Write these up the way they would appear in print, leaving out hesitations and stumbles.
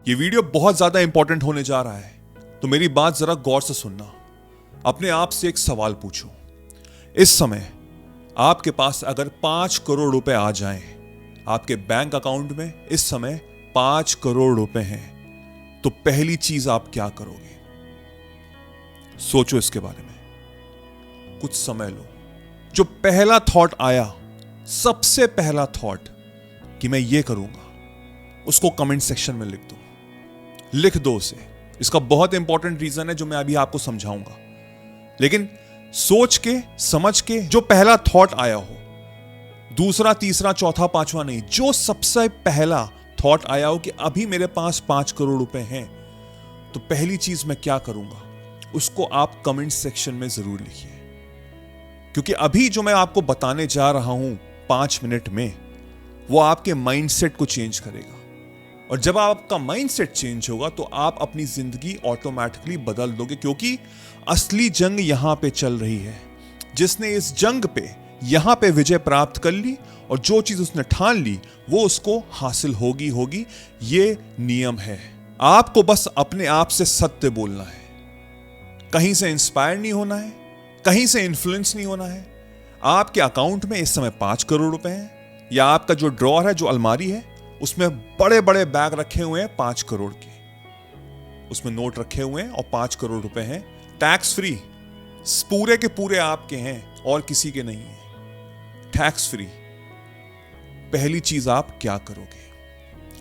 ये वीडियो बहुत ज्यादा इंपॉर्टेंट होने जा रहा है, तो मेरी बात जरा गौर से सुनना। अपने आप से एक सवाल पूछो, इस समय आपके पास अगर 5 करोड़ रुपए आ जाएं, आपके बैंक अकाउंट में इस समय 5 करोड़ रुपए हैं, तो पहली चीज आप क्या करोगे? सोचो इसके बारे में, कुछ समय लो। जो पहला थॉट आया, सबसे पहला थॉट कि मैं ये करूंगा, उसको कमेंट सेक्शन में लिख दो उसे। इसका बहुत इंपॉर्टेंट रीजन है जो मैं अभी आपको समझाऊंगा, लेकिन सोच के समझ के जो पहला थॉट आया हो, दूसरा तीसरा चौथा पांचवा नहीं, जो सबसे पहला थॉट आया हो कि अभी मेरे पास 5 करोड़ रुपए हैं, तो पहली चीज मैं क्या करूंगा, उसको आप कमेंट सेक्शन में जरूर लिखिए। क्योंकि अभी जो मैं आपको बताने जा रहा हूं 5 मिनट में, वो आपके माइंडसेट को चेंज करेगा। और जब आपका माइंडसेट चेंज होगा तो आप अपनी जिंदगी ऑटोमेटिकली बदल दोगे, क्योंकि असली जंग यहां पे चल रही है। जिसने इस जंग पे यहां पे विजय प्राप्त कर ली और जो चीज उसने ठान ली वो उसको हासिल होगी। ये नियम है। आपको बस अपने आप से सत्य बोलना है, कहीं से इंस्पायर नहीं होना है, कहीं से इन्फ्लुएंस नहीं होना है। आपके अकाउंट में इस समय 5 करोड़ रुपए हैं, या आपका जो ड्रॉअर है, जो अलमारी है, उसमें बड़े बड़े बैग रखे हुए हैं 5 करोड़ के, उसमें नोट रखे हुए हैं और 5 करोड़ रुपए हैं, टैक्स फ्री, पूरे के पूरे आपके हैं और किसी के नहीं है, टैक्स फ्री। पहली चीज आप क्या करोगे?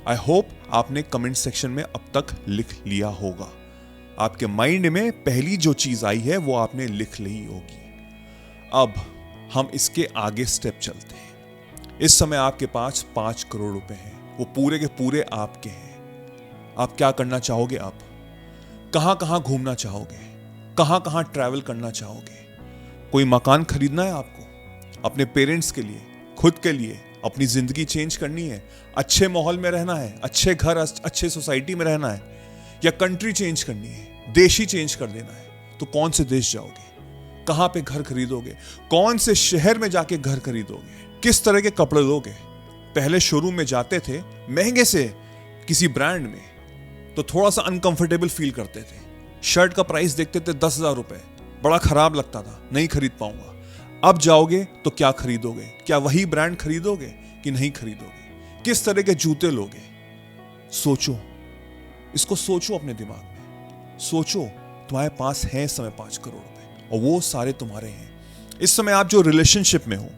आई होप आपने कमेंट सेक्शन में अब तक लिख लिया होगा। आपके माइंड में पहली जो चीज आई है वो आपने लिख ली होगी। अब हम इसके आगे स्टेप चलते हैं। इस समय आपके पास 5 करोड़ रुपए हैं, वो पूरे के पूरे आपके हैं। आप क्या करना चाहोगे? आप कहां कहां घूमना चाहोगे? कहां कहां ट्रैवल करना चाहोगे? कोई मकान खरीदना है आपको, अपने पेरेंट्स के लिए, खुद के लिए, अपनी जिंदगी चेंज करनी है, अच्छे माहौल में रहना है, अच्छे घर, अच्छे सोसाइटी में रहना है, या कंट्री चेंज करनी है, देश ही चेंज कर देना है, तो कौन से देश जाओगे? कहां पे घर खरीदोगे? कौन से शहर में जाके घर खरीदोगे? किस तरह के कपड़े लोगे? पहले शोरूम में जाते थे महंगे से किसी ब्रांड में, तो थोड़ा सा अनकंफर्टेबल फील करते थे। शर्ट का प्राइस देखते थे 10,000 रुपए, बड़ा खराब लगता था, नहीं खरीद पाऊंगा। अब जाओगे तो क्या खरीदोगे? क्या वही ब्रांड खरीदोगे कि नहीं खरीदोगे? किस तरह के जूते लोगे? सोचो, इसको सोचो, अपने दिमाग में सोचो। तुम्हारे पास है इस समय 5 करोड़ रुपए और वो सारे तुम्हारे हैं। इस समय आप जो रिलेशनशिप में हो,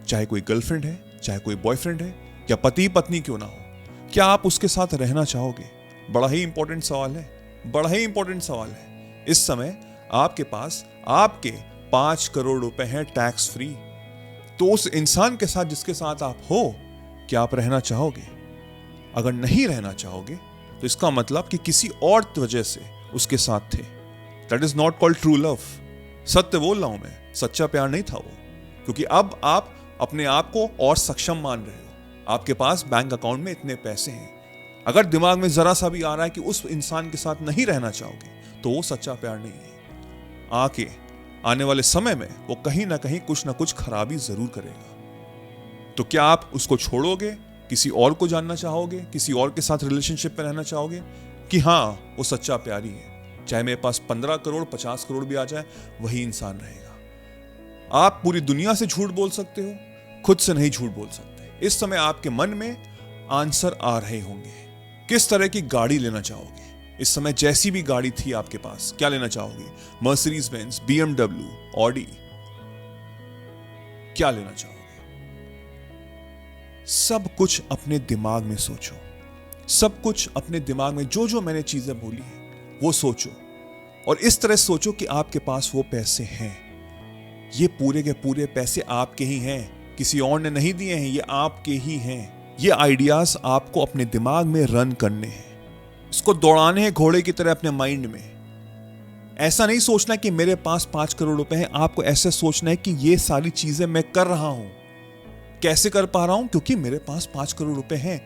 चाहे कोई गर्लफ्रेंड है, चाहे कोई बॉयफ्रेंड है, या पति पत्नी क्यों ना हो, क्या आप उसके साथ रहना चाहोगे? बड़ा ही इंपॉर्टेंट सवाल है, बड़ा ही इंपॉर्टेंट सवाल है। इस समय आपके पास आपके 5 करोड़ रुपए हैं टैक्स फ्री, तो उस इंसान के साथ जिसके साथ आप हो, क्या आप रहना चाहोगे? अगर नहीं रहना चाहोगे तो इसका मतलब कि किसी और वजह से उसके साथ थे। That is not called true love. सत्य बोल रहा हूं मैं, सच्चा प्यार नहीं था वो। क्योंकि अब आप अपने आप को और सक्षम मान रहे हो, आपके पास बैंक अकाउंट में इतने पैसे हैं। अगर दिमाग में जरा सा भी आ रहा है कि उस इंसान के साथ नहीं रहना चाहोगे, तो वो सच्चा प्यार नहीं है। आने वाले समय में वो कहीं ना कहीं कुछ ना कुछ खराबी जरूर करेगा। तो क्या आप उसको छोड़ोगे? किसी और को जानना चाहोगे? किसी और के साथ रिलेशनशिप में रहना चाहोगे कि हाँ वो सच्चा प्यार ही है, चाहे मेरे पास 15 करोड़ 50 करोड़ भी आ जाए, वही इंसान रहेगा। आप पूरी दुनिया से झूठ बोल सकते हो, खुद से नहीं झूठ बोल सकते। इस समय आपके मन में आंसर आ रहे होंगे। किस तरह की गाड़ी लेना चाहोगे? इस समय जैसी भी गाड़ी थी आपके पास, क्या लेना चाहोगे? मर्सिडीज बेंज, BMW, ऑडी, क्या लेना चाहोगे? सब कुछ अपने दिमाग में सोचो, सब कुछ अपने दिमाग में जो जो मैंने चीजें बोली हैं वो सोचो, और इस तरह सोचो कि आपके पास वो पैसे हैं। ये पूरे के पूरे पैसे आपके ही हैं, किसी और ने नहीं दिए हैं, ये आपके ही हैं। ये आइडियाज आपको अपने दिमाग में रन करने हैं, इसको दौड़ाने हैं घोड़े की तरह अपने माइंड में। ऐसा नहीं सोचना कि मेरे पास 5 करोड़ रुपए हैं, आपको ऐसे सोचना है कि ये सारी चीजें मैं कर रहा हूं। कैसे कर पा रहा हूं? क्योंकि मेरे पास 5 करोड़ रुपए हैं।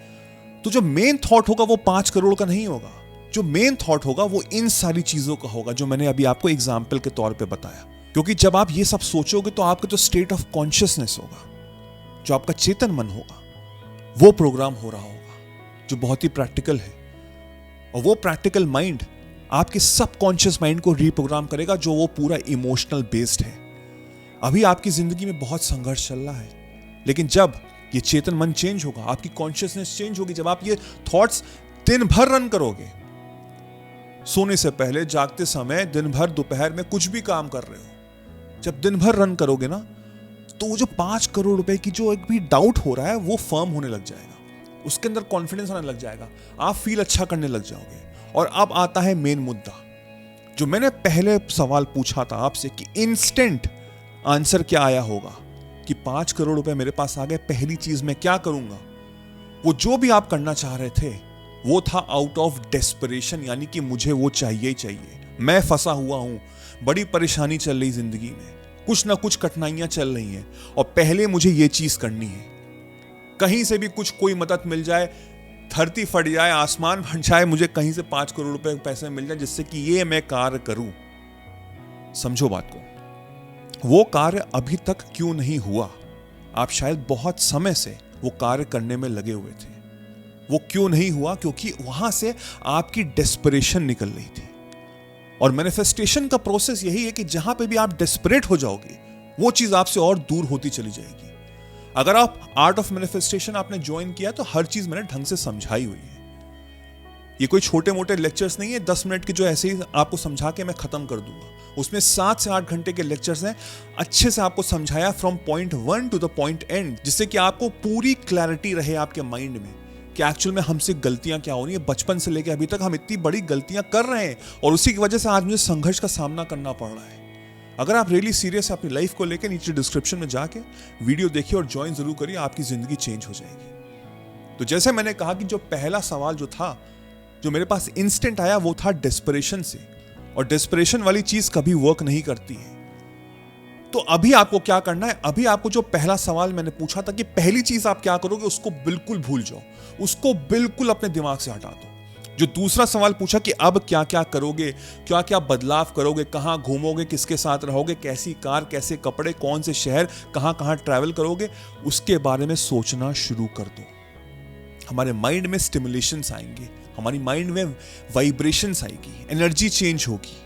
तो जो मेन थॉट होगा वो 5 करोड़ का नहीं होगा, जो मेन थॉट होगा वो इन सारी चीजों का होगा जो मैंने अभी आपको एग्जाम्पल के तौर पे बताया। क्योंकि जब आप ये सब सोचोगे तो आपका जो स्टेट ऑफ कॉन्शियसनेस होगा, जो आपका चेतन मन होगा, वो प्रोग्राम हो रहा होगा, जो बहुत ही प्रैक्टिकल है। और वो प्रैक्टिकल माइंड आपके सबकॉन्शियस माइंड को रीप्रोग्राम करेगा, जो वो पूरा इमोशनल बेस्ड है। अभी आपकी जिंदगी में बहुत संघर्ष चल रहा है, लेकिन जब ये चेतन मन चेंज होगा, आपकी कॉन्शियसनेस चेंज होगी, जब आप ये थॉट्स दिन भर रन करोगे, सोने से पहले, जागते समय, दिन भर, दोपहर में कुछ भी काम कर रहे हो, जब दिन भर रन करोगे ना, तो वो जो 5 करोड़ रुपए की जो एक भी डाउट हो रहा है वो फर्म होने लग जाएगा, उसके अंदर कॉन्फिडेंस आने लग जाएगा, आप फील अच्छा करने लग जाओगे। और अब आता है मेन मुद्दा, जो मैंने पहले सवाल पूछा था आपसे कि इंस्टेंट आंसर क्या आया होगा कि 5 करोड़ रुपए मेरे पास आ गए, पहली चीज मैं क्या करूंगा। वो जो भी आप करना चाह रहे थे वो था आउट ऑफ डेस्परेशन, यानी कि मुझे वो चाहिए ही चाहिए, मैं फंसा हुआ हूं, बड़ी परेशानी चल रही जिंदगी में, कुछ ना कुछ कठिनाइयां चल रही हैं और पहले मुझे ये चीज करनी है। कहीं से भी कुछ कोई मदद मिल जाए, धरती फट जाए, आसमान फट जाए, मुझे कहीं से 5 करोड़ रुपए पैसे मिल जाए जिससे कि ये मैं कार्य करूं। समझो बात को, वो कार्य अभी तक क्यों नहीं हुआ? आप शायद बहुत समय से वो कार्य करने में लगे हुए थे। वो क्यों नहीं हुआ? क्योंकि वहां से आपकी डेस्परेशन निकल रही थी। और मैनिफेस्टेशन का प्रोसेस यही है कि जहां पे भी आप डेस्परेट हो जाओगे, वो चीज आपसे और दूर होती चली जाएगी। अगर आप आर्ट ऑफ मैनिफेस्टेशन आपने ज्वाइन किया तो हर चीज मैंने ढंग से समझाई हुई है। ये कोई छोटे मोटे लेक्चर्स नहीं है 10 मिनट के जो ऐसे ही आपको समझा के मैं खत्म कर दूंगा। उसमें 7 से 8 घंटे के लेक्चर्स हैं, अच्छे से आपको समझाया from point 1 to the point end, जिससे कि आपको पूरी क्लैरिटी रहे आपके माइंड में कि एक्चुअल में हमसे गलतियां क्या हो रही है। बचपन से लेकर अभी तक हम इतनी बड़ी गलतियां कर रहे हैं और उसी की वजह से आज मुझे संघर्ष का सामना करना पड़ रहा है। अगर आप रियली सीरियस है अपनी लाइफ को लेकर, नीचे डिस्क्रिप्शन में जाके वीडियो देखिए और ज्वाइन जरूर करिए, आपकी जिंदगी चेंज हो जाएगी। तो जैसे मैंने कहा कि जो पहला सवाल जो था, जो मेरे पास इंस्टेंट आया, वो था डेस्परेशन से, और डेस्परेशन वाली चीज कभी वर्क नहीं करती है। तो अभी आपको क्या करना है? अभी आपको जो पहला सवाल मैंने पूछा था कि पहली चीज आप क्या करोगे, उसको बिल्कुल भूल जाओ, उसको बिल्कुल अपने दिमाग से हटा दो। जो दूसरा सवाल पूछा कि अब क्या क्या करोगे, क्या क्या बदलाव करोगे, कहां घूमोगे, किसके साथ रहोगे, कैसी कार, कैसे कपड़े, कौन से शहर, कहां कहां ट्रैवल करोगे, उसके बारे में सोचना शुरू कर दो। हमारे माइंड में स्टिमुलेशंस आएंगे, हमारी माइंड में वाइब्रेशंस आएगी, एनर्जी चेंज होगी,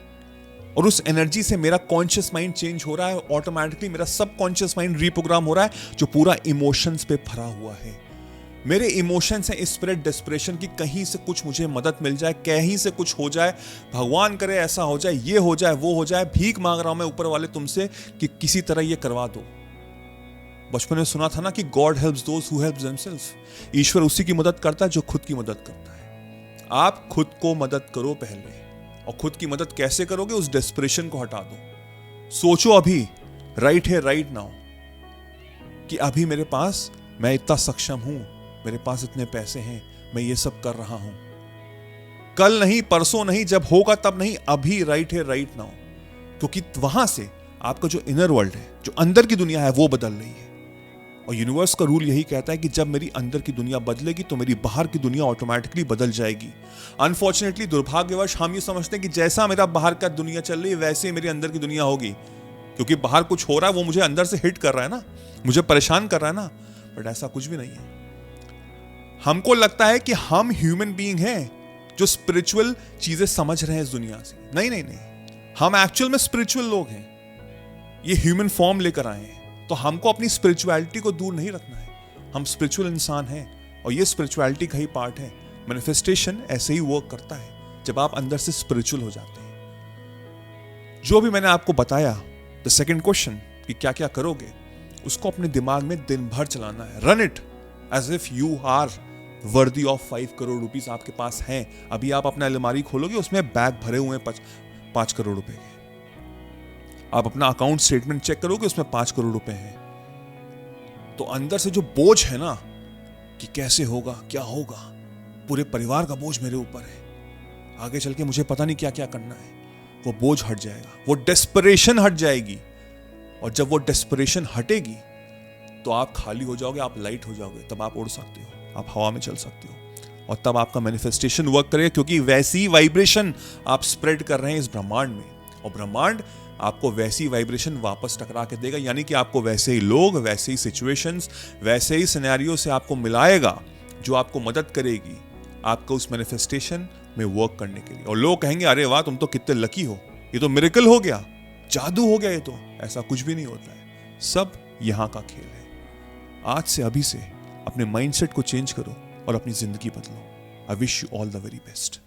और उस एनर्जी से मेरा कॉन्शियस माइंड चेंज हो रहा है, ऑटोमेटिकली मेरा सब कॉन्शियस माइंड रीप्रोग्राम हो रहा है, जो पूरा इमोशंस पे भरा हुआ है। मेरे इमोशंस हैं स्पिरिट डेस्परेशन की, कहीं से कुछ मुझे मदद मिल जाए, कहीं से कुछ हो जाए, भगवान करे ऐसा हो जाए, ये हो जाए, वो हो जाए, भीख मांग रहा हूं मैं ऊपर वाले तुमसे कि किसी तरह ये करवा दो। बचपन में सुना था ना कि God helps those who helps themselves, ईश्वर उसी की मदद करता है जो खुद की मदद करता है। आप खुद को मदद करो पहले, और खुद की मदद कैसे करोगे? उस डेस्परेशन को हटा दो। सोचो अभी राइट है, राइट नाउ, कि अभी मेरे पास, मैं इतना सक्षम हूं, मेरे पास इतने पैसे हैं, मैं ये सब कर रहा हूं। कल नहीं, परसों नहीं, जब होगा तब नहीं, अभी राइट है, राइट नाउ। क्योंकि वहां से आपका जो इनर वर्ल्ड है, जो अंदर की दुनिया है, वो बदल रही है। और यूनिवर्स का रूल यही कहता है कि जब मेरी अंदर की दुनिया बदलेगी तो मेरी बाहर की दुनिया ऑटोमेटिकली बदल जाएगी। अनफॉर्चुनेटली, दुर्भाग्यवश हम ये समझते हैं कि जैसा मेरा बाहर का दुनिया चल रही है वैसे ही मेरी अंदर की दुनिया होगी, क्योंकि बाहर कुछ हो रहा है वो मुझे अंदर से हिट कर रहा है ना, मुझे परेशान कर रहा है ना। बट ऐसा कुछ भी नहीं है। हमको लगता है कि हम ह्यूमन बीइंग हैं जो स्पिरिचुअल चीजें समझ रहे हैं इस दुनिया से। नहीं नहीं नहीं, हम एक्चुअल में स्पिरिचुअल लोग हैं, ये ह्यूमन फॉर्म लेकर आए हैं। तो हमको अपनी स्पिरिचुअलिटी को दूर नहीं रखना है, हम स्पिरिचुअल इंसान हैं और ये स्पिरिचुअलिटी का ही पार्ट है। मैनिफेस्टेशन ऐसे ही वर्क करता है जब आप अंदर से स्पिरिचुअल हो जाते हैं। जो भी मैंने आपको बताया, द सेकंड क्वेश्चन कि क्या क्या करोगे, उसको अपने दिमाग में दिन भर चलाना है। Run it as if you are worthy of 5 crore rupees आपके पास हैं। अभी आप अपना अलमारी खोलोगे, उसमें बैग भरे हुए हैं 5 करोड़ रुपए के। आप अपना अकाउंट स्टेटमेंट चेक करोगे, उसमें 5 करोड़ रुपए हैं। तो अंदर से जो बोझ है ना कि कैसे होगा, क्या होगा, पूरे परिवार का बोझ मेरे ऊपर है, आगे चल के मुझे पता नहीं क्या क्या करना है, वो बोझ हट जाएगा, वो डेस्परेशन हट जाएगी। और जब वो डेस्परेशन हटेगी तो आप खाली हो जाओगे, आप लाइट हो जाओगे, तब आप उड़ सकते हो, आप हवा में चल सकते हो, और तब आपका मैनिफेस्टेशन वर्क करेगा, क्योंकि वैसी वाइब्रेशन आप स्प्रेड कर रहे हैं इस ब्रह्मांड में, और ब्रह्मांड आपको वैसी वाइब्रेशन वापस टकरा के देगा। यानी कि आपको वैसे ही लोग, वैसे ही सिचुएशंस, वैसे ही सिनेरियो से आपको मिलाएगा जो आपको मदद करेगी आपका उस मैनिफेस्टेशन में वर्क करने के लिए। और लोग कहेंगे अरे वाह तुम तो कितने लकी हो, ये तो मिरेकल हो गया, जादू हो गया। ये तो ऐसा कुछ भी नहीं होता है, सब यहां का खेल है। आज से अभी से अपने माइंडसेट को चेंज करो और अपनी जिंदगी बदलो। I wish you all the very best.